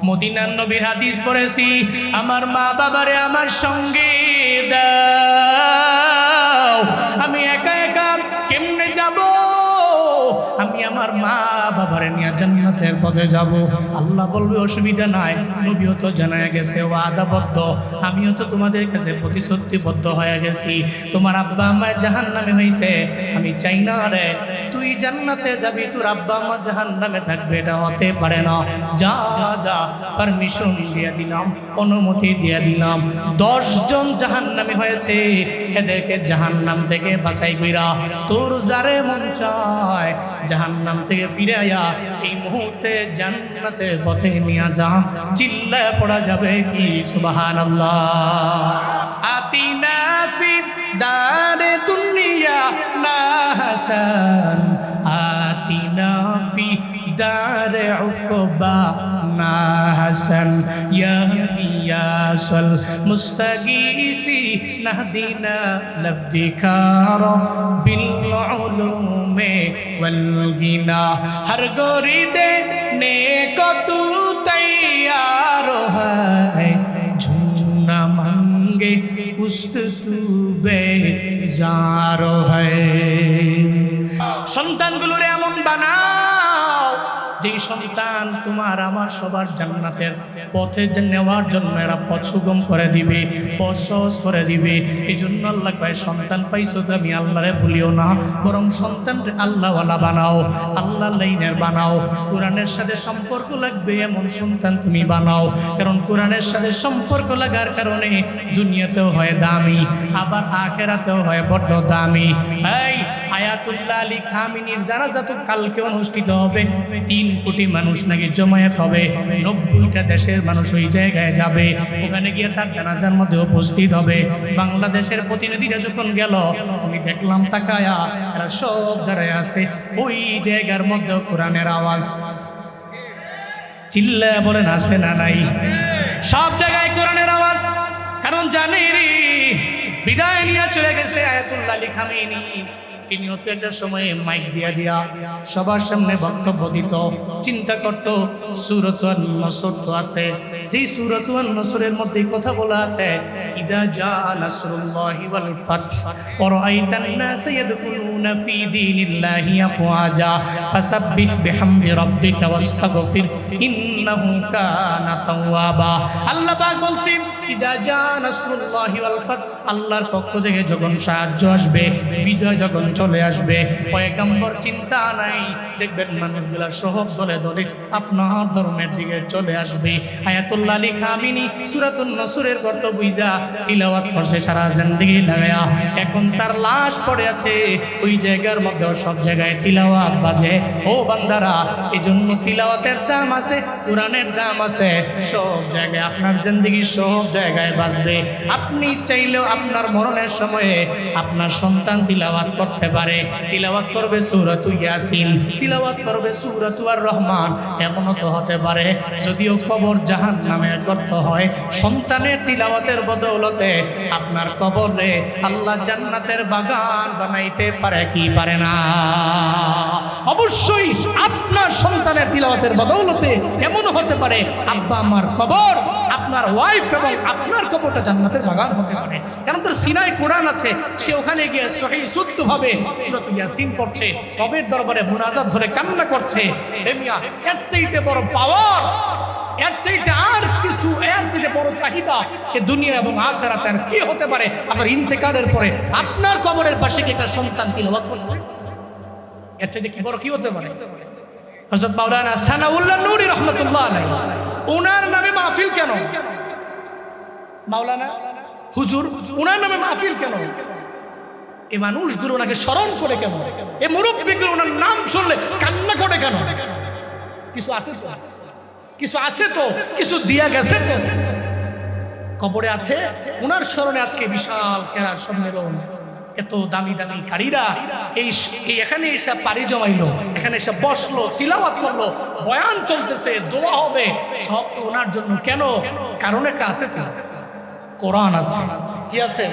মদিনার নবীর হাদিস পড়েছি, আমার মা বাবারে আমার সঙ্গে দাও, আমি একা একা কেমনে যাব? আমি আমার মা বাবারে নিয়ে জান্নাতের পথে যাব। আল্লাহ বলবে অসুবিধা নাই, নবীও তো জানায় গেছে ওয়াদাবদ্ধ, আমিও তো তোমাদের কাছে প্রতিশ্রুতিবদ্ধ হয়ে গেছি। তোমার আব্বা আমার জাহান্নামে হয়েছে, আমি চাই না রে তুই জান্নাতে যাবি, তোর আব্বা আমার জাহান্নামে থাকবে, এটা হতে পারে না। যা যা পারমিশন দিয়ে দিলাম, অনুমতি দিয়ে দিলাম। 10 জন জাহান্নামে হয়েছে, এদেরকে জাহান্নাম থেকে বাছাই কইরা তোর যারে মন চায় জাহান্নাম থেকে ফিরাইয়া এই মুহূর্তে জান্নাতের পথে নিয়ে যা। চিল্লায় পড়া যাবে কি সুবহানাল্লাহ। আতিনা ফি দারে দুনিয়া না হাসান, আতিনা ফি দারে উকবা না হাসান, ইয়া গিয়াসুল মুস্তাগীসি নাহদিনা লফদিকার বিল উলুমে ওয়াল গিনা। হর গোরি দেনে কো তু তৈয়ার है, झूमना मांगे उस्त तू बेजार है। সন্তানগুলোরে এমন বানাও যেই সন্তান তোমার আমার সবার জান্নাতের পথে নেওয়ার জন্য এরা পথ সুগম করে দিবে, পথ সহজ করে দিবে। এই জন্য আল্লাহ কয় সন্তান পাইছো তো আমি আল্লাহরে ভুলিও না, বরং সন্তান আল্লাহওয়ালা বানাও, আল্লাহ লাইনের বানাও। কোরআনের সাথে সম্পর্ক লাগবে এমন সন্তান তুমি বানাও, কারণ কোরআনের সাথে সম্পর্ক লাগার কারণে দুনিয়াতেও হয় দামি, আবার আখেরাতেও হয় বড্ড দামি। এই আয়াতুল্লাহ আলী খামিনীর জানাজা তো কালকে অনুষ্ঠিত হবে। 3 কোটি মানুষ নাকি জমায়েত হবে, 90টা দেশের মানুষ ওই জায়গায় যাবে, ওখানে গিয়ে তার জানাজার মধ্যে উপস্থিত হবে। বাংলাদেশের প্রতিনিধিরা যখন গেল, আমি দেখলাম তাকায়া এরা সব দাঁড়ায় আছে, ওই জায়গার মধ্যে কোরআনের আওয়াজ। চিল্লায়া বলেন আছে না নাই? সব জায়গায় কোরআনের আওয়াজ। কারণ জানি বিদায় নিয়ে চলে গেছে আয়াতুল্লাহ আলী খামিনী, তিনি হতো একটা সময়ে মাইক দিয়া সবার সামনে বক্তব্য দিত, চিন্তা করত সূরাতুন নসর তো আছে, যেই সূরাতুন নসরের মধ্যে কথা বলা আছে ইদা জা নাসরুল্লাহি ওয়াল ফাতহ ওয়া রাআইতান নাস ইয়াদখুলুনা ফি দীনিল্লাহি আফওয়াজা ফাসাব্বিহ বিহামদি রাব্বিকা ওয়াস্তাগফির ইন্নাহু কানা তাওয়াবা। আল্লাহ পাক বলছেন ইদা জা নাসরুল্লাহি ওয়াল ফাতহ, আল্লাহর পক্ষ থেকে যখন সাহায্য আসবে, বিজয় যখন চলে আসবে, পয়গম্বর চিন্তা নাই, দেখবেন মানুষগুলা সহজ দলে দলে আপনার ধর্মের দিকে চলে আসবে। আয়াতুল্লাহ আলী খামিনী সূরাতুন নসরের গর্ত বুইজা তিলাওয়াত করছে সারা জিন্দেগি লাগায়া, এখন তার লাশ পড়ে আছে ওই জায়গার মধ্যে, সব জায়গায় তিলাওয়াত বাজে। ও বান্দারা, এজন্য তিলাওয়াতের দাম আছে, কোরআনের দাম আছে, সব জায়গায় আপনার জিন্দেগি সব জায়গায় বাজবে। আপনি চাইলেও আপনার মরণের সময়ে আপনার সন্তান তিলাওয়াত করতে পারে, তিলাওয়াত করবে সূরাতুল ইয়াসিন, তিলাওয়াত করবে সূরাতুর রহমান। এমনও তো হতে পারে যদিও কবর জাহান্নামের গর্ত হয়, সন্তানের তিলাওয়াতের বদৌলতে আপনার কবরে আল্লাহ জান্নাতের বাগান বানাইতে পারে কি পারে না? অবশ্যই আপনার সন্তানের তিলাওয়াতের বদৌলতে এমনও হতে পারে আব্বা আমার কবর, আপনার ওয়াইফ এবং আপনার কবরটা জান্নাতের বাগান হতে পারে। কারণ তার সিনায় কোরআন আছে, সে ওখানে গিয়ে সহিহ শুদ্ধভাবে সূরাতুল ইয়াসিন পড়ছে, রবের দরবারে মুনাজাত ধরে কান্না করছে। এ মিয়া, এর চাইতে বড় পাওয়ার, এর চাইতে আর কিছু, এর চাইতে বড় চাহিদা এ দুনিয়া এবং আখিরাতে আর কি হতে পারে? আপনার ইন্তেকালের পরে আপনার কবরের পাশে কি একটা সন্তান তিলাওয়াত করছে, এর চাইতে কি বড় কি হতে পারে? হযরত মাওলানা সানাউল্লাহ নূরী রাহমাতুল্লাহ আলাইহি, ওনার নামে মাহফিল কেন? মাওলানা হুজুর, ওনার নামে মাহফিল কেন? এই মানুষগুলো ওনাকে স্মরণ করে কেন? এই মুরব্বীগুলো ওনার নাম শুনলে কান্না করে কেন? কিছু আছে তো, কিছু আছে তো, কিছু দিয়া গেছে তো, কবরে আছে। ওনার স্মরণে আজকে বিশাল কেরার সম্মেলন, এত দামি দামি কারীরা এই এখানে এসে পাড়ি জমাইলো, এখানে এসে বসলো, তিলাওয়াত করলো, বয়ান চলতেছে, দোয়া হবে, সব তো ওনার জন্য। কেন? কারণ একটা আছে তো, কোরআন আছে। কি আছে?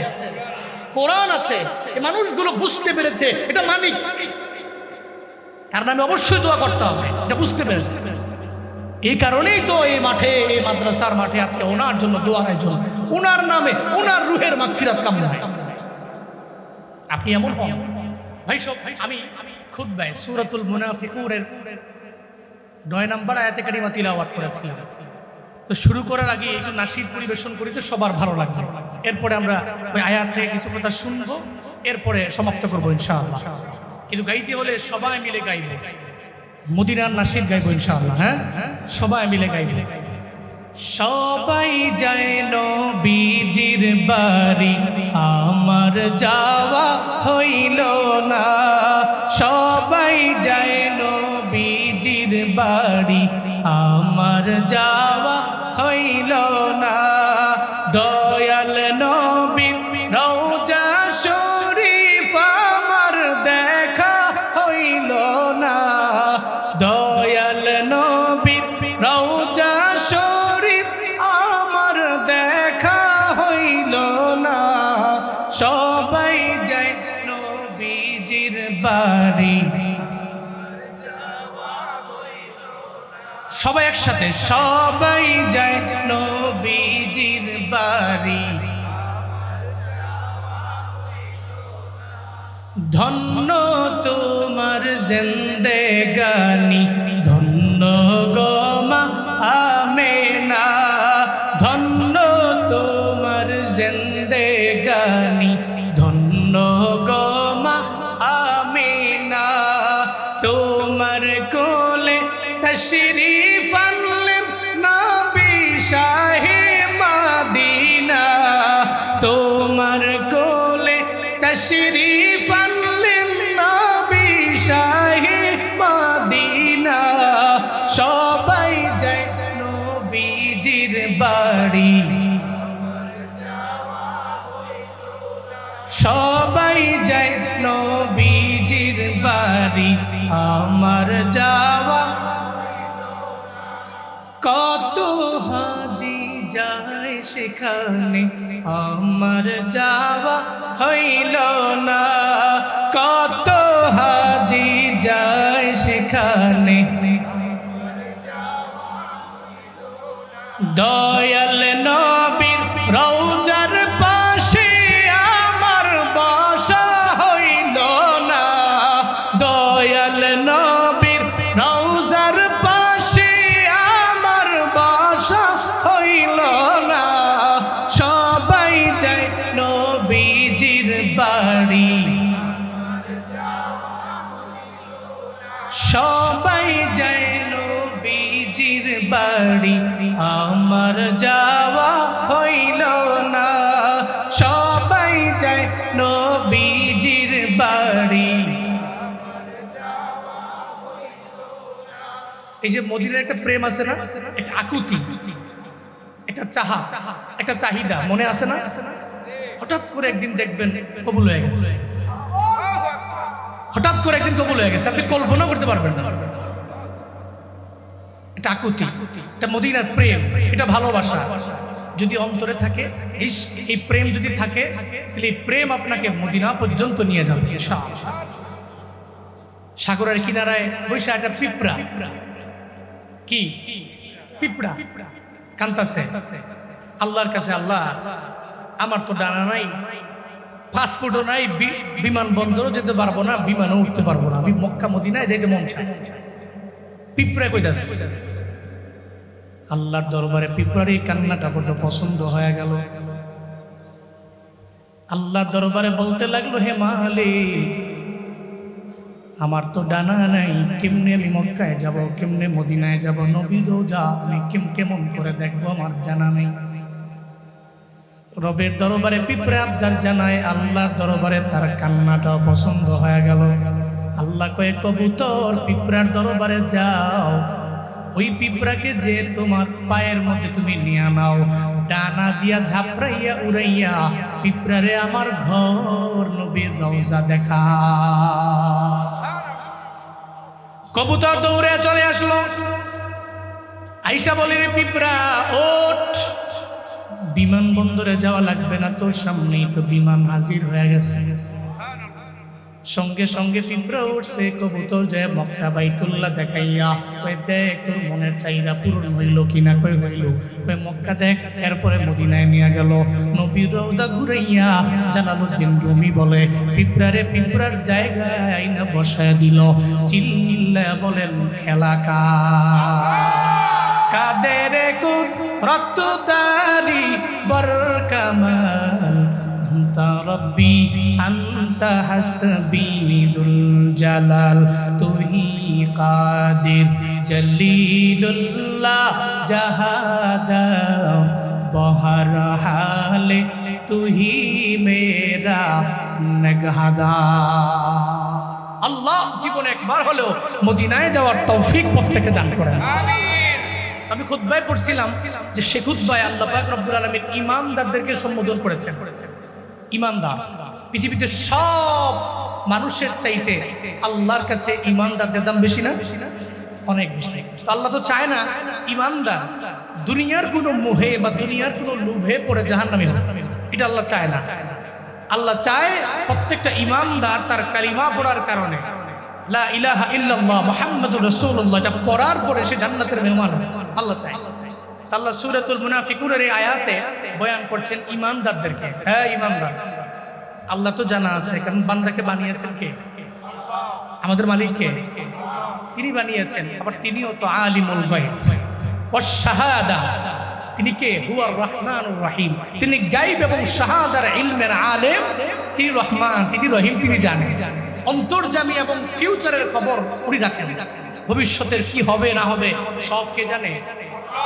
কোরআন আছে। এই মানুষগুলো বুঝতে পেরেছে এটা মালিক, তার নামে অবশ্যই দোয়া করতে হবে, এটা বুঝতে পেরেছে। এই কারণেই তো এই মাঠে, এই মাদ্রাসার মাঠে আজকে ওনার জন্য দোয়ার আয়োজন, ওনার নামে ওনার রুহের মাগফিরাত কামনা হয়। আপনি এমন হন ভাই। সব আমি খুতবায় সূরাতুল মুনাফিকুনের 9 নম্বর আয়াতে কারিমা তিলাওয়াত করেছিলাম। তো শুরু করার আগে একটু নাশিদ পরিবেশন করি তো সবার ভালো লাগবে। এরপরে আমরা ওই আয়াত থেকে কিছু কথা শুনবো, এরপরে সমাপ্ত করবো ইনশাআল্লাহ। কিন্তু গাইতে হলে সবাই মিলে গাইবে, মদিনার নাশিদ গাইবো ইনশাআল্লাহ। হ্যাঁ, সবাই মিলে গাইবে। সবাই যায় নবীজির বাড়ি, আমার যাওয়া হইল না। সবাই যায় নবীজির বাড়ি, আমার যাওয়া হইল না। দয়াল নবীর রওজা শরীফ আমার দেখা হইল না। দয়াল নবীর রওজা শরীফ আমার দেখা হইল না। সবাই যায় নবীজির বাড়ি, সবাই একসাথে, সবাই যায় নবীজির বাড়ি। ধন্য তোমার জিন্দেগানি, ধন্য গো মা আমেনা। ধন্য তোমার জিন্দেগানি, ধন্য গো মা আমেনা। তোমার কোলে তশরিফ আনলেন নবী শাহে মদিনা। তোমার কোলে তশরিফ আনলেন নবী শাহে মদিনা। সবাই যায় নবীজির বাড়ি, সবাই যায় নবীজির বাড়ি, আমার যাওয়া। কত হাজি যায় সেখানে, আমার যাওয়া হইল না। কত হাজি যায় সেখানে, দয়াল নবীর রওজার পাশে আমার বসা হইল না। দয়াল নবীর রওজার পাশে আমার বসা হইল না। সবাই যায় নবীজির বাড়ি, সবাই যায় নবীজির বাড়ি, আমার যাওয়া হইল না। সবাই যায় নবীজির বাড়ি। এই যে মদিনার একটা প্রেম আছে না, একটা আকুতি, একটা চাহা, একটা চাহিদা মনে আছে না? হঠাৎ করে একদিন দেখবেন কবুল হয়ে গেছে, হঠাৎ করে একদিন কবুল হয়ে গেছে, আপনি কল্পনা করতে পারবেন না। এটা আকুতি, এটা মদিনার প্রেম, এটা ভালোবাসা যদি অন্তরে থাকে, এই প্রেম যদি থাকে, তাহলে এই প্রেম আপনাকে মদিনা পর্যন্ত নিয়ে যাবে। সাগরের কিনারায় বৈশা একটা পিঁপড়া, কি পিঁপড়া কান্তাছে আল্লাহর কাছে, আল্লাহ আমার তো ডানা নাই, পাসপোর্টও নাই, বিমানবন্দরও যেতে পারবো না, বিমানও উঠতে পারবো না, আমি মক্কা মদিনায় যাইতে মন চায়। পিঁপড়া কইতাছে, আল্লাহর দরবারে পিঁপড়ার এই কান্নাটা বড় পছন্দ হয়ে গেল। আল্লাহর দরবারে বলতে লাগলো, হে মালিক, আমার তো ডানা নাই, কেমনে আমি মক্কায় যাব, কেমনে মদিনায় যাব, নবীর রওজা আমি কেমন করে দেখবো, আমার জানা নেই। রবের দরবারে পিঁপড়ে আবদার জানায়, আল্লাহর দরবারে তার কান্নাটা পছন্দ হয়ে গেল। আল্লাহ কয়ে, কবুতর পিঁপড়ার দরবারে যাও, ওই পিঁপড়াকে যে তোমার পায়ের মধ্যে তুমি নিয়ে নাও, ডানা দিয়া ঝাপড়াইয়া উড়াইয়া পিঁপড়ারে আমার ঘর নবীর রওজা দেখা। কবুতর দৌড়ে চলে আসলো, আইসা বলে, পিঁপড়া ওঠ, বিমানবন্দরে যাওয়া লাগবে না, তোর সামনেই তো বিমান হাজির হয়ে গেছে। সঙ্গে সঙ্গে পিঁপড়া উঠছে, কবুতর যায় মক্কা বাইতুল্লাহ দেখাইয়া কই দেখ তোর মনের চাহিদা পূরণ হইল কিনা, কই হইল, কই মক্কা দেখ। এরপরে মদিনায় নিয়ে গেল, নবীর রওজা ঘুরাইয়া জালালউদ্দিন রুমি বলে পিঁপড়ারে পিঁপড়ার জায়গায় না বসায় দিল। চিল্লায়া বলেন খেলা কাদের কুদরত তারি বরকামাল আন্তা রব্বি আন্তা হাসবি দুল জালাল তুহি কাদির জলিলুল্লাহ জাহাদা বহর হালে তুহি মেরা নগহাদা। আল্লাহ জীবনে একবার হলেও মদিনায় যাওয়ার তৌফিক প্রত্যেককে দান করেন, আমিন। আমি খুতবায় পড়ছিলাম যে সে খুতবায় আল্লাহ পাক রব্বুল আলামিন ঈমানদারদেরকে সম্বোধন করেছেন। ঈমানদার পৃথিবীতে সব মানুষের চাইতে আল্লাহর কাছে ঈমানদারদের দাম বেশি না? অনেক বেশি। আল্লাহ তো চায় না ঈমানদার দুনিয়ার কোনো মোহে বা দুনিয়ার কোনো লোভে পড়ে জাহান্নামী হোক, এটা আল্লাহ চায় না। আল্লাহ চায় প্রত্যেকটা ঈমানদার তার কালিমা পড়ার কারণে লা ইলাহা ইল্লাল্লাহ মুহাম্মাদুর রাসূলুল্লাহ এটা পড়ার পরে সে জান্নাতের মেহমান আল্লাহ চায়। আল্লাহ সূরাতুল মুনাফিকুনের এই আয়াতে বয়ান করছেন ঈমানদারদেরকে। হ্যাঁ ঈমানদার, আল্লাহ তো জানা আছে, কারণ বান্দাকে বানিয়েছেন কে? আমাদের মালিক কে? তিনি বানিয়েছেন। আবার তিনিও তো আলিমুল গায়ব ওয়াশ শাহাদা, তিনি কে? হুয়ার রহমানুর রহিম, তিনি গায়ব এবং শাহাদার ইলমের আলেম, তিনি রহমান, তিনি রহিম, তিনি জানেন অন্তর্যামী এবং ফিউচারের খবর উনি রাখেন। ভবিষ্যতের কি হবে না হবে সব কে জানে?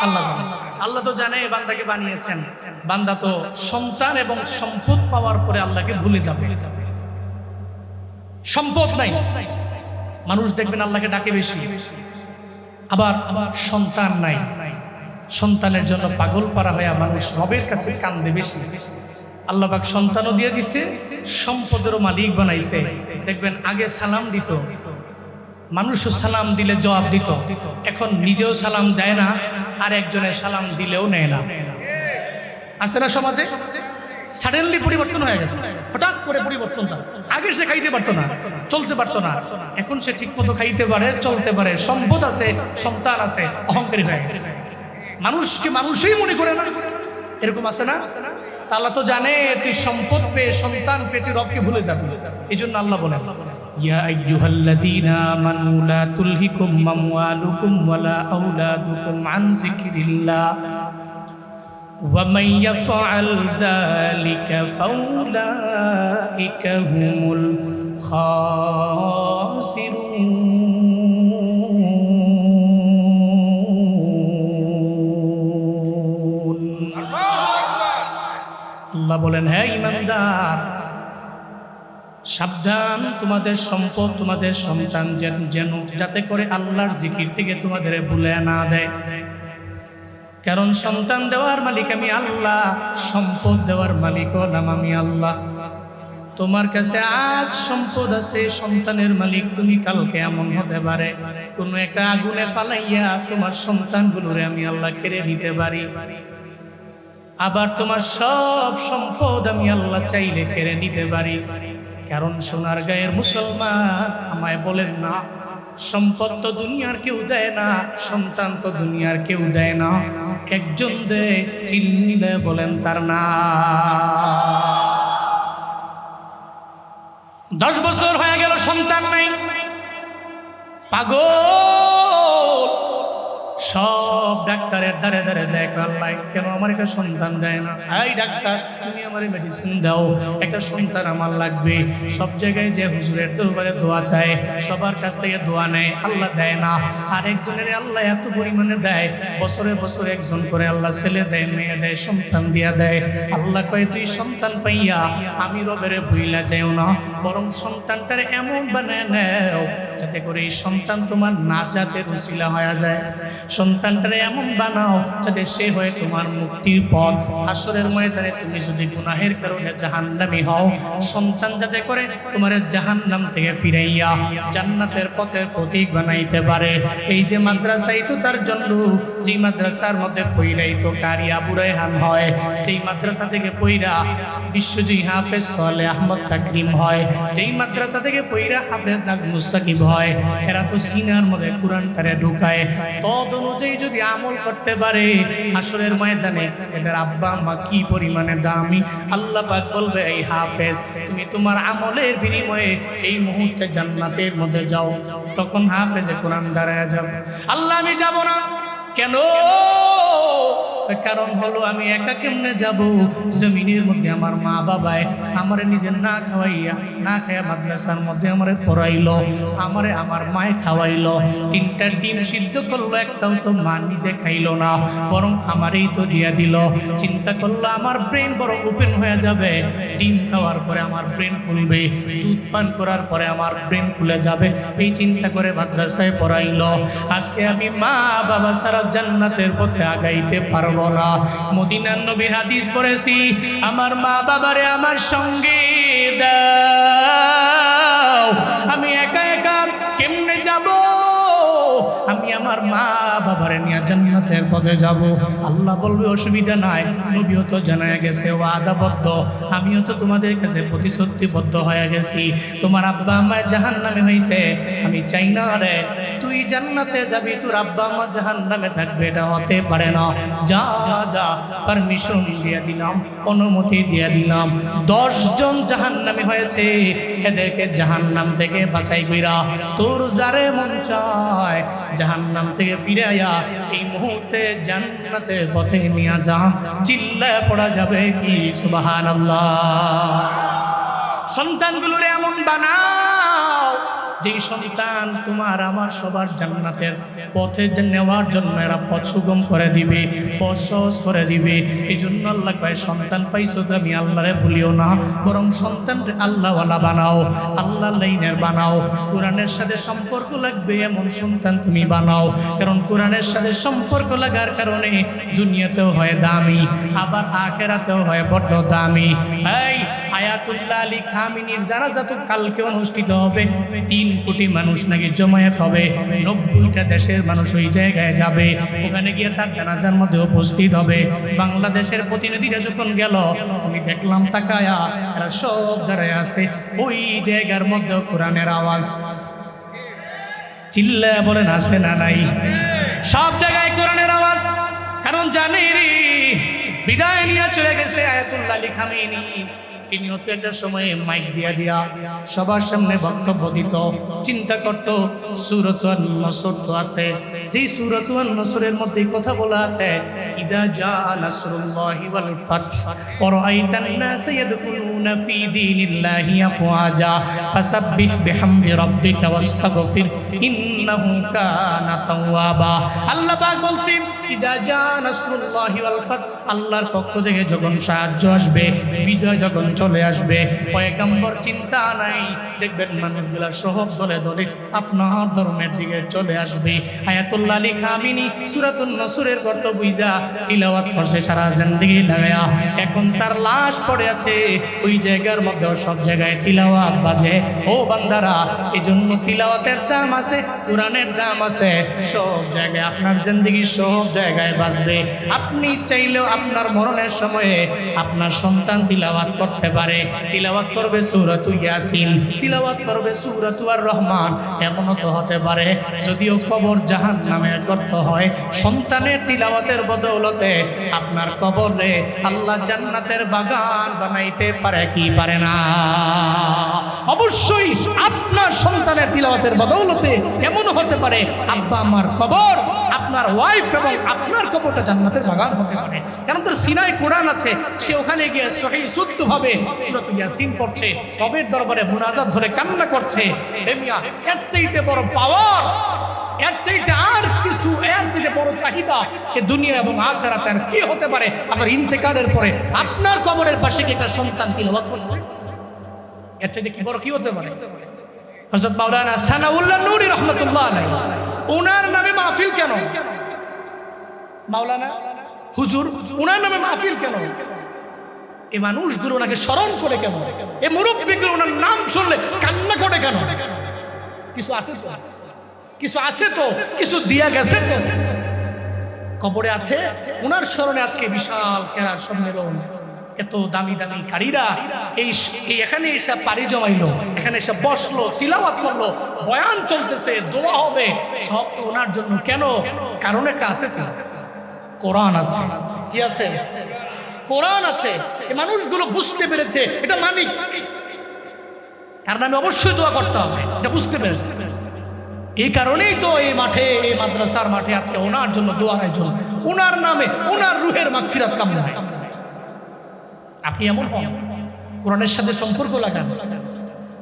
আল্লাহ জানে। আল্লাহ তো জানে বান্দাকে বানিয়েছেন। বান্দা তো সন্তান এবং সম্পদ পাওয়ার পরে আল্লাহকে ভুলে যাবে। সম্পদ নাই, মানুষ দেখবেন আল্লাহকে ডাকে বেশি। আবার সন্তান নাই, সন্তানের জন্য পাগল পারা হয়ে মানুষ রবের কাছে কান্দে বেশি। আল্লাহ পাক সন্তানও দিয়ে দিছে, সম্পদেরও মালিক বানাইছে। দেখবেন আগে সালাম দিত, মানুষও সালাম দিলে জবাব দিত, এখন নিজেও সালাম দেয় না, আর একজনের সালাম দিলেও নেয় না। আছে না সমাজে? সাডেনলি পরিবর্তন হয়ে গেছে, হঠাৎ করে পরিবর্তন। আগে সে খাইতে পারতো না, চলতে পারতো না, এখন সে ঠিক মতো খাইতে পারে, চলতে পারে, সম্পদ আছে, সন্তান আছে, অহংকারী হয়ে গেছে। মানুষকে মানুষই মনে করে না, এরকম আছে না? আল্লাহ তো জানে তুই সম্পদ পেয়ে, সন্তান পেয়ে তুই রবকে ভুলে যাবি। এই জন্য আল্লাহ বলেন ইয়া আইয়ুহাল্লাযীনা আমানু লা তুলহিকুম আমওয়ালুকুম ওয়ালা আওলাদুকুম আন যিকরিল্লাহ ওয়া মান ইয়াফআল যালিকা ফাউলাইকা হুমুল খাসিরুন। আল্লাহ বলেন হ্যাঁ ঈমানদার, সাবধান, তোমাদের সম্পদ, তোমাদের সন্তান যেন যাতে করে আল্লাহর জিকির থেকে তোমাদের ভুলে না দেয়। কারণ সন্তান দেওয়ার মালিক আমি আল্লাহ, সম্পদ দেওয়ার মালিক হলাম আমি আল্লাহ। তোমার কাছে আজ সম্পদ আছে, সন্তানের মালিক তুমি, কালকে এমন হতে পারে কোনো একটা আগুনে ফালাইয়া তোমার সন্তানগুলোরে আমি আল্লাহ কেড়ে নিতে পারি। আবার তোমার সব সম্পদ আমি আল্লাহ চাইলে কেড়ে নিতে পারি। কারণ সোনার গায়ের মুসলমান আমায় বলেন না, সম্পদ তো দুনিয়ার কেউ দেয় না, সন্তান তো দুনিয়ার কেউ দেয় না, একজন দেয়, চিল্লিলে বলেন তার না। 10 বছর হয়ে গেল সন্তান নাই, পাগল, সব ডাক্তারের ধারে ধারে যায়, আল্লাহ কেন আমার একটা সন্তান দেয় না? এই ডাক্তার তুমি আমার মেডিসিন দাও, একটা সন্তান আমার লাগবে। সব জায়গায় যে হুজুরের দরবারে দোয়া চায়, সবার কাছ থেকে দোয়া নেয়, আল্লাহ দেয় না। আর একজনের আল্লাহ এত পরিমাণে দেয়, বছরে বছরে একজন করে আল্লাহ ছেলে দেয়, মেয়ে দেয়, সন্তান দিয়া দেয়। আল্লাহ কয় তুই সন্তান পাইয়া আমি রবেরে ভুইলা যাও না, বরং সন্তানটার এমন বানায় নেও যাতে করে এই সন্তান তোমার নাজাতের ওসিলা হয়ে যায়। সন্তানটারে এমন বানাও যাতে সে হয় তোমার মুক্তির পথ। হাসরের ময়দানে তুমি যদি গুনাহের কারণে জাহান্নামী হও, সন্তান যাতে করে তোমার জাহান্নাম থেকে ফিরাইয়া জান্নাতের পথের প্রতীক বানাইতে পারে। এই যে মাদ্রাসাই তো তার জন্য, যেই মাদ্রাসার মধ্যে পইরাই তো কারি আবু রায়হান হয়, যেই মাদ্রাসা থেকে পইরা বিশ্বজয়ী হাফেজ সালেহ আহমদ তাকরিম হয়, যেই মাদ্রাসা থেকে পইরা হাফেজ নাজমুস সাকিব হয়, এরা তো সিনার মধ্যে কোরআনটারে ঢুকায়। তদ অনুযায়ী যদি আমল করতে পারে হাসরের ময়দানে এদের আব্বা আম্মা কি পরিমাণে দামি। আল্লাহ পাক বলবে, এই হাফেজ তুমি তোমার আমলের বিনিময়ে এই মুহূর্তে জান্নাতের মধ্যে যাও। তখন হাফেজে কোরআন দাঁড়ায় যাবে। আল্লাহ আমি যাব না। কেন? কারণ হলো আমি একা কেমনে যাব? জমিনের মধ্যে আমার মা বাবায় আমারে নিজে না খাওয়াইয়া না খাইয়া মাদ্রাসার মধ্যে আমারে পড়াইলো, আমারে আমার মায়ে খাওয়াইলো, 3টা ডিম সিদ্ধ করলো, একটাও তো মা নিজে খাইলো না, বরং আমারই তো দিয়া দিল। চিন্তা করলো আমার ব্রেন বড় ওপেন হয়ে যাবে, ডিম খাওয়ার পরে আমার ব্রেন খুলবে, দুধ পান করার পরে আমার ব্রেন খুলে যাবে, এই চিন্তা করে মাদ্রাসায় পড়াইলো। আজকে আমি মা বাবা সারা জান্নাতের পথে আগাইতে পারবো না। মদিনার নবীর হাদিস পড়েছি, আমার মা বাবারে আমার সঙ্গে দাও, আমি একা একা কেমনে যাব? আমি আমার মা বাবারে নিয়ে জান্নাতের পথে যাব। আল্লাহ বলবে অসুবিধা নাই, নবীও তো জানায় গেছে ওয়াদাবদ্ধ, আমিও তো তোমাদের কাছে প্রতিশ্রুতিবদ্ধ হয়ে গেছি। তোমার আব্বা আম্মা জাহান্নামে হইছে, আমি চাই না রে তুই জান্নাতে যাবি, তোর আব্বা আম্মা জাহান্নামে থাকবে, এটা হতে পারে না। যা যা পারমিশন দিয়ে দিলাম, অনুমতি দিয়ে দিলাম। 10 জন জাহান্নামে হয়েছে, এদেরকে জাহান্নাম থেকে বাছাই কইরা তোর যারে মন চায় জাহান্নাম থেকে ফিরে আয়া এই মুহূর্তে জান্নাতের পথে নিয়ে যা। চিল্লায় পড়া যাবে কি সুবহানাল্লাহ। সন্তানগুলোরে এমন বানাও যেই সন্তান তোমার আমার সবার জান্নাতের পথে নেওয়ার জন্য এরা পথ সুগম করে দিবে, পথ সহজ করে দিবে। এই জন্য আল্লাহ কয়, সন্তান পাইছো তো আমি আল্লাহরে ভুলিও না, বরং সন্তান আল্লাহওয়ালা বানাও, আল্লাহ লাইনের বানাও। কোরআনের সাথে সম্পর্ক লাগবে এমন সন্তান তুমি বানাও, কারণ কোরআনের সাথে সম্পর্ক লাগার কারণে দুনিয়াতেও হয় দামি, আবার আখেরাতেও হয় বড্ড দামি। এই আয়াতুল্লাহ আলী খামিনীর জানাজা তো কালকে অনুষ্ঠিত হবে। 3 কোটি মানুষ নাকি জমায়েত হবে, 90টা দেশের মানুষ ওই জায়গায় যাবে, ওখানে গিয়ে তার জানাজার মধ্যে উপস্থিত হবে। বাংলাদেশের প্রতিনিধিরা যখন গেল, আমি দেখলাম তাকায়া এরা সব দাঁড়ায় আছে, ওই জায়গার মধ্যে কোরআনের আওয়াজ। চিল্লায়া বলেন আছে না নাই? সব জায়গায় কোরআনের আওয়াজ। কারণ জানি বিদায় নিয়ে চলে গেছে আয়াতুল্লাহ আলী খামেনি, তিনি হতো একটা সময়ে মাইক দিয়া সবার সামনে বক্তব্য দিত। চিন্তা করত সূরাতুন নসর তো আছে, যেই সূরাতুন নসরের মধ্যে কথা বলা আছে, ইদা জা নাসরুল্লাহি ওয়াল ফাতহ ওয়া রাআইতান নাস ইয়াদখুলুনা ফি দীনিল্লাহি আফওয়াজা ফাসাব্বিহ বিহামদি রাব্বিকা ওয়াস্তাগফির ইন্নাহু কানা তাওয়াবা। আল্লাহ পাক বলছেন, ইদা জা নাসরুল্লাহি ওয়াল ফাতহ, আল্লাহর পক্ষ থেকে যখন সাহায্য আসবে, বিজয় যখন চলে আসবে, পয়গম্বর চিন্তা নাই, দেখবেন মানুষগুলা সহব দলে দলে আপনার ধর্মের দিকে চলে আসবে। আয়াতুল্লাহ আলী খামিনী সূরাতুন নসরের গর্ত বুইজা তিলাওয়াত করছে সারা জিন্দেগি লাগায়া, এখন তার লাশ পড়ে আছে ওই জায়গার মধ্যে, সব জায়গায় তিলাওয়াত বাজে। ও বান্দারা, এজন্য তিলাওয়াতের দাম আছে, কোরআনের দাম আছে, সব জায়গায় আপনার জিন্দেগি সব জায়গায় বাজবে। আপনি চাইলেও আপনার মরণের সময়ে আপনার সন্তান তিলাওয়াত করতে পারে, তিলাওয়াত করবে সূরাতুল ইয়াসিন, তিলাওয়াত করবে সূরাতুর আর রহমান। এমনও তো হতে পারে যদিও কবর জাহান্নামের গর্ত হয়, সন্তানের তিলাওয়াতের বদৌলতে আপনার কবরে আল্লাহ জান্নাতের বাগান বানাইতে পারে কি পারে না? অবশ্যই আপনার সন্তানের তিলাওয়াতের বদৌলতে এমনও হতে পারে আব্বা আমার কবর, আপনার ওয়াইফ এবং আপনার কবরটা জান্নাতের বাগান হতে পারে। কারণ তার সিনায় কোরআন আছে, সে ওখানে গিয়ে সহিহ শুদ্ধভাবে সূরাতুল ইয়াসিন পড়ছে, রবের দরবারে মুনাজাত ধরে কান্না করছে। এ মিয়া, এর চাইতে বড় পাওয়ার, এর চাইতে আর কিছু, এর চাইতে বড় চাহিদা এ দুনিয়া এবং আখিরাতে আর কি হতে পারে? আপনার ইন্তেকালের পরে আপনার কবরের পাশে কি একটা সন্তান তিলাওয়াত করছে, এর চাইতে কি বড় কি হতে পারে? হযরত মাওলানা সানাউল্লাহ নূরী রাহমাতুল্লাহ আলাইহি, ওনার নামে মাহফিল কেন? মাওলানা হুজুর, ওনার নামে মাহফিল কেন? এই মানুষগুলো ওনাকে স্মরণ করে কেন? এই মুরব্বীগুলো ওনার নাম শুনলে কান্না করে কেন? কিছু আছে তো, কিছু আছে তো, কিছু দিয়া গেছে তো। কবরে আছে, ওনার স্মরণে আজকে বিশাল কেরার সম্মেলন। এত দামি দামি কারীরা এই এখানে এসে পাড়ি জমাইলো, এখানে এসে বসলো, তিলাওয়াত করলো, বয়ান চলতেছে, দোয়া হবে, সব তো ওনার জন্য। কেন? কারণ একটা আছে, তো কোরআন আছে। কি আছে? কোরআন আছে। এই মানুষগুলো বুঝতে পেরেছে এটা মালিক, তার নামে অবশ্যই দোয়া করতে হবে, এটা বুঝতে পেরেছে। এই কারণেই তো এই মাঠে, এই মাদ্রাসার মাঠে আজকে ওনার জন্য দোয়ার আয়োজন, ওনার নামে, ওনার রুহের মাগফিরাত কামনা হয়। আপনি এমন হন, কোরআনের সাথে সম্পর্ক লাগান।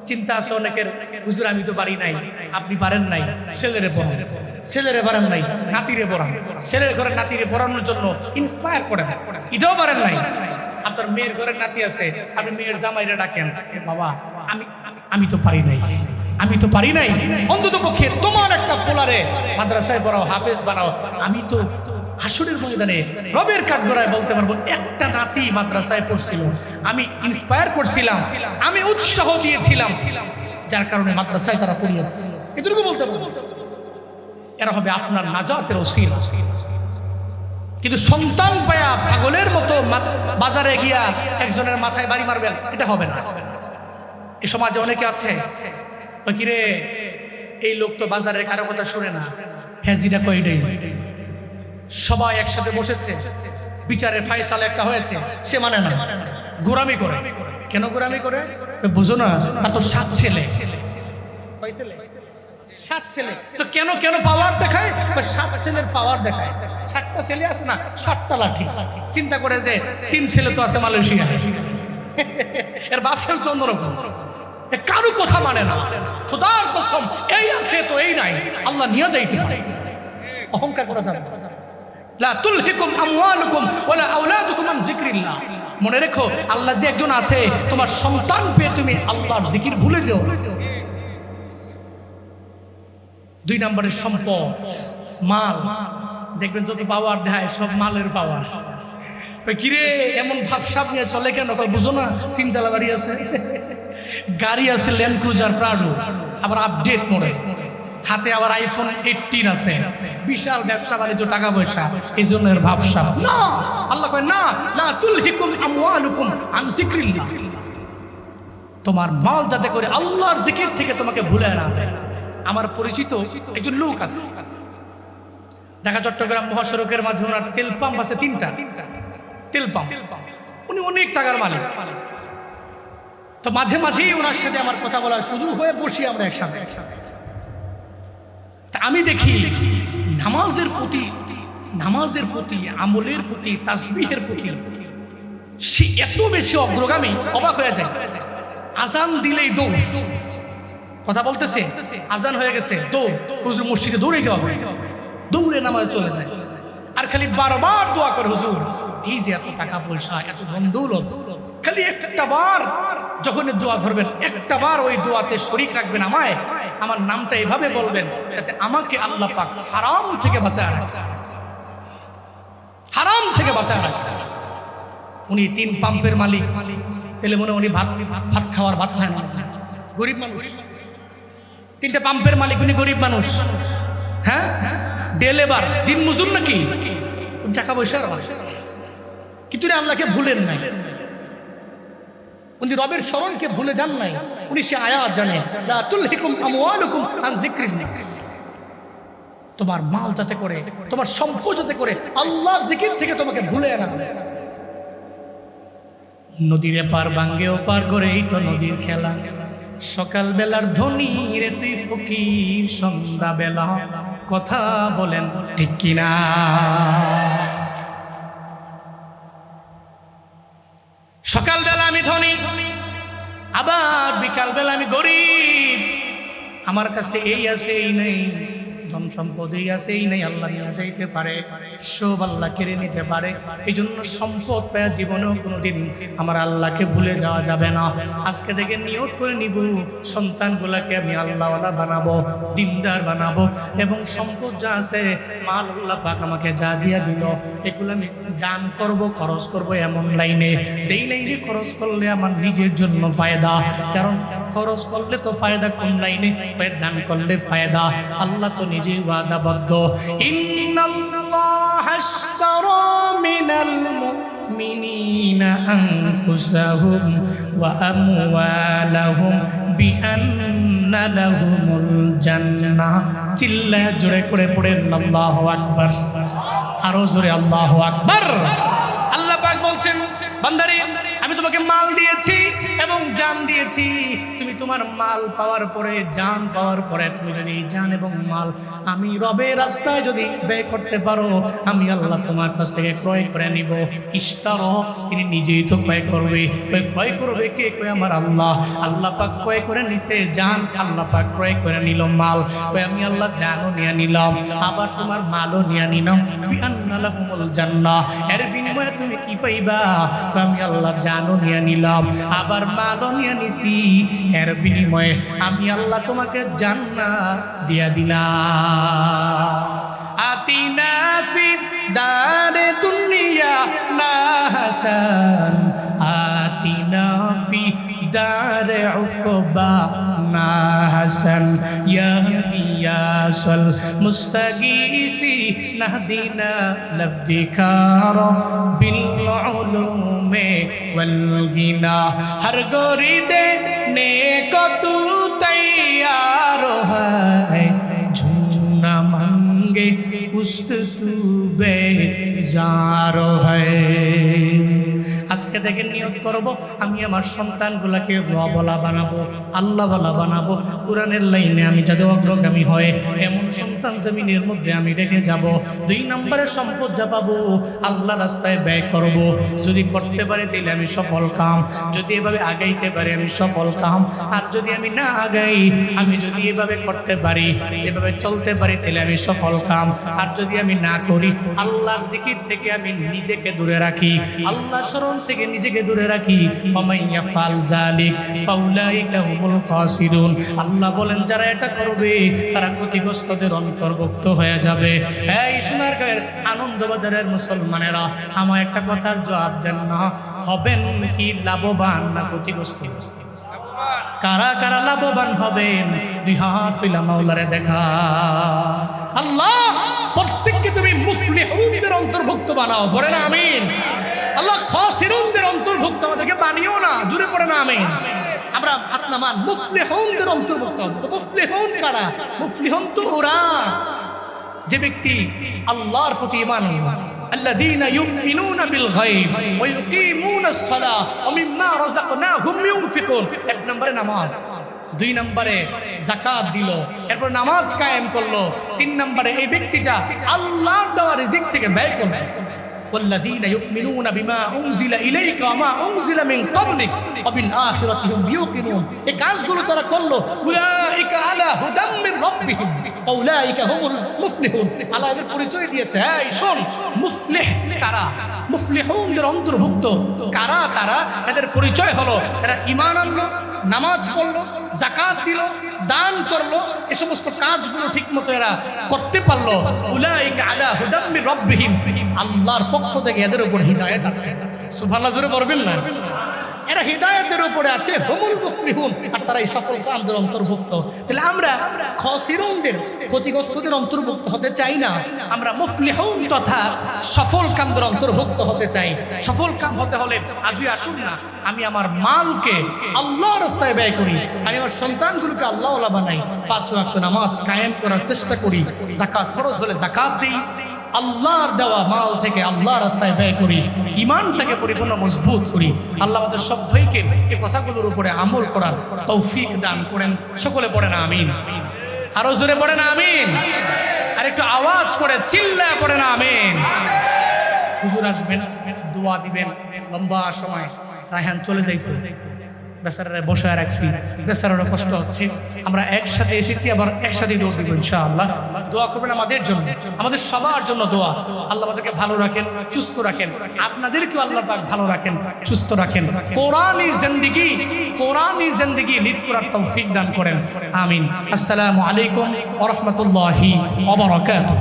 চিন্তা আছে অনেকের, হুজুর আমি তো পারি নাই, আপনি পারেন নাই, ছেলেরে পড়ান, ছেলেরে পারেন নাই, নাতিরে পড়ান, ছেলের ঘরের নাতিরে পড়ানোর জন্য ইন্সপায়ার করেন, এটাও পারেন নাই। আপনার মেয়ের ঘরের নাতি আছে, আপনি মেয়ের জামাইরে ডাকেন, বাবা আমি তো পারি নাই, আমি তো পারি নাই, অন্তত পক্ষে তোমার একটা পোলারে মাদ্রাসায় পড়াও, হাফেজ বানাও। আমি তো হাসরের ময়দানে রবের কাঠগড়ায় বলতে পারবো, একটা নাতি মাদ্রাসায় পড়ছিল, আমি ইন্সপায়ার করছিলাম, আমি উৎসাহ দিয়েছিলাম, যার কারণে মাদ্রাসায় তারা পড়িয়েছে। এটুকু বলতে পারবো। এরা হবে আপনার নাজাতের ওসিলা। কিন্তু সন্তান পায়া পাগলের মতো বাজারে গিয়া একজনের মাথায় বাড়ি মারবেন, এটা হবে না। এই সমাজে অনেকে আছে, কিরে এই লোক তো বাজারের কারো কথা শুনে না, হ্যাঁ যেটা কইডেই। সবাই একসাথে বসেছে, বিচারের ফায়সালা একটা হয়েছে, সে মানে না, গোরামি করে। কেন গোরামি করে? বুঝো না, তার তো 7 ছেলে, 7 ছেলে তো কেন কেন পাওয়ার দেখায়? 7 ছেলের পাওয়ার দেখায়। 7টা ছেলে আছে না, 7টা লাঠি। চিন্তা করে যে 3 ছেলে তো আছে মালয়েশিয়া, এর বাপেও তো অন্যরকম, কারো কথা মানে না। খোদার কসম, এই আছে তো এই নাই, আল্লাহ নিয়ে যাইতে। অহংকার করা যাবে না। লা তুলহিকুম আমওয়ালুকুম ওয়ালা আওলাদুকুম আন যিকরিল্লাহ। মনে রেখো, আল্লাহ যে একজন আছে, তোমার সন্তান পেয়ে তুমি আল্লাহর জিকির ভুলে যাও। 2 নম্বরের সম্পদ মাল। দেখবেন যত পাওয়ার দেয় সব মালের পাওয়ার। কিরে এমন ভাবসাব নিয়ে চলে কেন? বুঝো না, 3 তলা বাড়ি আছে, গাড়ি আছে ল্যান্ড ক্রুজার প্রাডো, আবার আপডেট মডেল, হাতে আবার আইফোন 18 আছে, বিশাল ব্যবসা বাণিজ্য, টাকা পয়সা। এই জন্য এর ভাবসাব না। আল্লাহ কয় না, লা তুলহিকুম আমওয়ালুকুম আন যিকরিল্লাহ। তোমার মাল যাতে করে আল্লাহর জিকির থেকে তোমাকে ভুলে না দেয়। আমার পরিচিত একজন লোক আছে, ঢাকা চট্টগ্রাম মহাসড়কের মাঝে ওনার তেল পাম্প আছে 3টা তেল পাম্প। উনি অনেক টাকার মালিক। তো মাঝে মাঝেই ওনার সাথে আমার কথা বলার সুযোগ হয়ে বসি আমরা একসাথে। আমি দেখি নামাজের প্রতি, আমলের প্রতি, তাসবিহের প্রতি সে এত বেশি অগ্রগামী, অবাক হয়ে যায়। আজান দিলেই দৌড়, কথা বলতেছে, আজান হয়ে গেছে, দৌড়, হুজুর মসজিদে দৌড়ে যাওয়া, দৌড়ে নামাজে চলে যায়। আর খালি বারবার দোয়া করে, হুজুর এই যে এত টাকা পয়সা, এত ধন দৌলত, খালি একটা বার যখন দোয়া ধরবেন, একটা বার ওই দোয়াতে শরীক রাখবেন আমায়, আমার নামটা এভাবে বলবেন যাতে আমাকে আল্লাহ পাক হারাম থেকে বাঁচায় রাখে, হারাম থেকে বাঁচায় রাখে। উনি 3 পাম্পের মালিক, তাহলে মনে উনি ভাত খাওয়ার ভাত খায় না, গরিব মানুষ। 3টা পাম্পের মালিক, উনি গরিব মানুষ। হ্যাঁ, ডেলেবার, দিন মজুর নাকি, টাকা পয়সা, কিন্তু আল্লাহকে ভুলেন নাই, উনি রবের স্মরণকে ভুলে যান নাই। উনি সে আয়াত জানে, লা তুলহিকুম আমওয়ালুকুম আন যিকরিল্লাহ। তোমার মাল যাতে করে, তোমার সম্পদ যাতে করে আল্লাহর জিকির থেকে তোমাকে ভুলে না। নদীর এপার ভাঙ্গে ওপার করে, এই তো নদীর খেলা। সকাল বেলার ধনী রে তুই ফকির, সন্ধ্যা বেলা কথা বলেন ঠিক কিনা? সকালবেলা আমি ধনী, আবার বিকালবেলা আমি গরিব। আমার কাছে এই আছে এই নেই, ধন সম্পদ এই আছে এই নেই, আল্লাহ নিয়ে যাইতে পারে, সব আল্লাহ কেড়ে নিতে পারে। এই জন্য সম্পদ পেয়ে জীবনেও কোনোদিন আমার আল্লাহকে ভুলে যাওয়া যাবে না। আজকে থেকে নিয়ত করে নিব, সন্তানগুলাকে আমি আল্লাহওয়ালা বানাবো, দিনদার বানাবো, এবং সম্পদ যা আছে, মাল আল্লাহ পাক আমাকে যা দিয়া দিল, এগুলো আমি দান করব, খরচ করব এমন লাইনে, যেই লাইনে খরচ করলে আমার নিজের জন্য ফায়দা। কারণ খরচ করলে তো ফায়দা কোন লাইনে, দান করলে ফায়দা। আল্লাহ তো নিজে ওয়াদাবদ্ধ, ইন্নাল্লাহ ইন্নাল্লাহা আশতারা মিনাল মুমিনিনা আনফুসাহুম ওয়া আমওয়ালাহুম বিআন্না লাহুমুল জান্নাহ। চিল্লা জোরে করে পড়েন আল্লাহু আকবার, আরো জোরে আল্লাহু আকবার। আল্লাহ পাক বলছেন, বান্দারে আমি তোমাকে মাল দিয়েছি এবং জান দিয়েছি। তুমি তোমার মাল পাওয়ার পরে, জান পাওয়ার পরে, তুমি যদি জান এবং মাল আমি রবের রাস্তায় যদি ব্যয় করতে পারো, আমি আল্লাহ তোমার কাছ থেকে ক্রয় করে নিব। ইশতারা, তিনি নিজেই তো ক্রয় করবে। ওই ক্রয় করবে কে? কই আমার আল্লাহ। আল্লাহ পাক ক্রয় করে নিছে জান, আল্লাহ পাক ক্রয় করে নিল মাল। ওই আমি আল্লাহ জানও নিয়ে নিলাম, আবার তোমার মালও নিয়ে নিলাম। বিআন্না লাহুমুল জান্নাহ, এর বিনিময়ে তুমি কি পাইবা? আমি আল্লাহ জানও নিয়ে নিলাম, আবার মালও নিয়ে নিছি, এর বিনিময়ে আমি আল্লাহ তোমাকে জান্নাত দিয়া দিলাম। আতিনা ফিদ দারে দুনিয়া না হাসান, আতিনা ফি দারে উকবা না হাসান, ইয়া গিয়াসুল মুস্তাগীসি নাহদিনা লফদিকার বিল উলুমে ওয়াল গিনা। হর গরিদে নেকো তু তৈয়ার है, झूना मांगे उस्त तू बेजार है। আজকে দেখে নিয়ত করব, আমি আমার সন্তানগুলোকে রবলা বানাবো, আল্লাহ বলা বানাবো। কোরআনের লাইনে আমি যাতে অগ্রগামী হয় এমন সন্তান জমিনের মধ্যে আমি রেখে যাব। 2 নম্বরের সম্পদ যা পাবো আল্লাহ রাস্তায় ব্যয় করব। যদি করতে পারি তাহলে আমি সফল কাম, যদি এভাবে আগাইতে পারি আমি সফল কাম। আর যদি আমি না আগাই, আমি যদি এভাবে করতে পারি, এভাবে চলতে পারি, তাহলে আমি সফল কাম। আর যদি আমি না করি, আল্লাহর জিকির থেকে আমি নিজেকে দূরে রাখি, আল্লাহ স্মরণ থেকে নিজেকে দূরে রাখি, ওমাইয়া ফাল জালিক ফাউলাইকা হুমুল খাসিরুন। আল্লাহ বলেন যারা এটা করবে তারা ক্ষতিগ্রস্তদের অন্তর্ভুক্ত হয়ে যাবে। এই সোনারগাঁয়ের আনন্দবাজারের মুসলমানেরা, আমার একটা কথার জবাব দেন না, হবেন কি লাভবান না ক্ষতিগ্রস্ত? কারা কারা লাভবান হবেন? 2 হাত তুলে মাওলারে দেখা। আল্লাহ প্রত্যেককে তুমি মুফলিহুনদের অন্তর্ভুক্ত বানাও, পড়ে না আমিন। আল্লাহ খাসিরুনদের অন্তর্ভুক্ত আমাদেরকে বানিও না, জুড়ে পড়ে না আমিন। আমরা হাত নামান, মুফলিহুনদের অন্তর্ভুক্ত। তো মুফলিহুন কারা? মুফলিহুন তো ওরা যে ব্যক্তি আল্লাহর প্রতি ঈমান আনবে, الذين يؤمنون بالغيب ويقيمون الصلاة ومما رزقناهم ينفقون। 1 নম্বরে নামাজ, 2 নম্বরে যাকাত দিল, এরপর নামাজ কায়েম করলো, 3 নম্বরে এই ব্যক্তিটা আল্লাহর দেওয়া রিজিক থেকে ব্যয় করবে। والذين يؤمنون بما أنزل إليك وما أنزل من قبلك وبالآخرة هم يوقنون। এই কাজগুলো যারা করলো, উলাইকা আলা হুদাম মির রাব্বিহিম উলাইকা হুমুল মুফলিহুন। আল্লাহ এদের পরিচয় দিয়েছে। এই শোন, মুফলিহ কারা? মুফলিহুনদের অন্তর্ভুক্ত কারা? তারা, এদের পরিচয় হলো এরা ঈমান আনলো, নামাজ পড়লো, যাকাত দিল, দান করলো, এই সমস্ত কাজগুলো ঠিকমতো এরা করতে পারলো। উলাইকা আলা হুদাম মির রাব্বিহিম, আল্লাহর পক্ষ থেকে এদের উপর হিদায়াত আছে। সুবহানাল্লাহ, জোরে বলবেন না? এরা হিদায়াতের উপরে আছে, হুমুল মুফলিহুন, আর তারা এই সফল কামদের অন্তর্ভুক্ত। তাহলে আমরা খাসিরুনদের, ক্ষতিগ্রস্তদের অন্তর্ভুক্ত হতে চাই না, আমরা মুফলিহুন তথা সফল কামদের অন্তর্ভুক্ত হতে চাই। সফল কাম হতে হলে আজই আসুন না আমি আমার মালকে আল্লাহর রাস্তায় ব্যয় করি, আমি আমার সন্তানগুলোকে আল্লাহওয়ালা বানাই, 5 ওয়াক্ত নামাজ কায়েম করার চেষ্টা করি, যাকাত ফরজ হলে যাকাত দিই, আল্লাহর দেওয়া মাল থেকে আল্লাহ রাস্তায় ব্যয় করি, ঈমানটাকে পরিপূর্ণ মজবুত করি। আল্লাহ আমাদের সবাইকে এই কথাগুলোর উপরে আমল করার তৌফিক দান করেন। সকলে পড়েন আমিন, আরো জোরে পড়েন আমিন, আর একটু আওয়াজ করে চিল্লায় পড়েন আমিন। হুজুর আসবেন, দোয়া দিবেন, লম্বা সময় রায়হান চলে যাইতো, বেচারারা বসে রাখছি, বেচারারা কষ্ট হচ্ছে। আমরা একসাথে এসেছি, আবার একসাথে দৌড় দিব ইনশাআল্লাহ। দোয়া করবেন আমাদের জন্য, আমাদের সবার জন্য দোয়া। আল্লাহ আমাদেরকে ভালো রাখেন, সুস্থ রাখেন, আপনাদেরকেও আল্লাহ পাক ভালো রাখেন, সুস্থ রাখেন। কোরআনী জিন্দেগি লিড করার তৌফিক দান করেন, আমিন। আসসালামু আলাইকুম ওয়া রাহমাতুল্লাহি ওয়া বারাকাতুহু।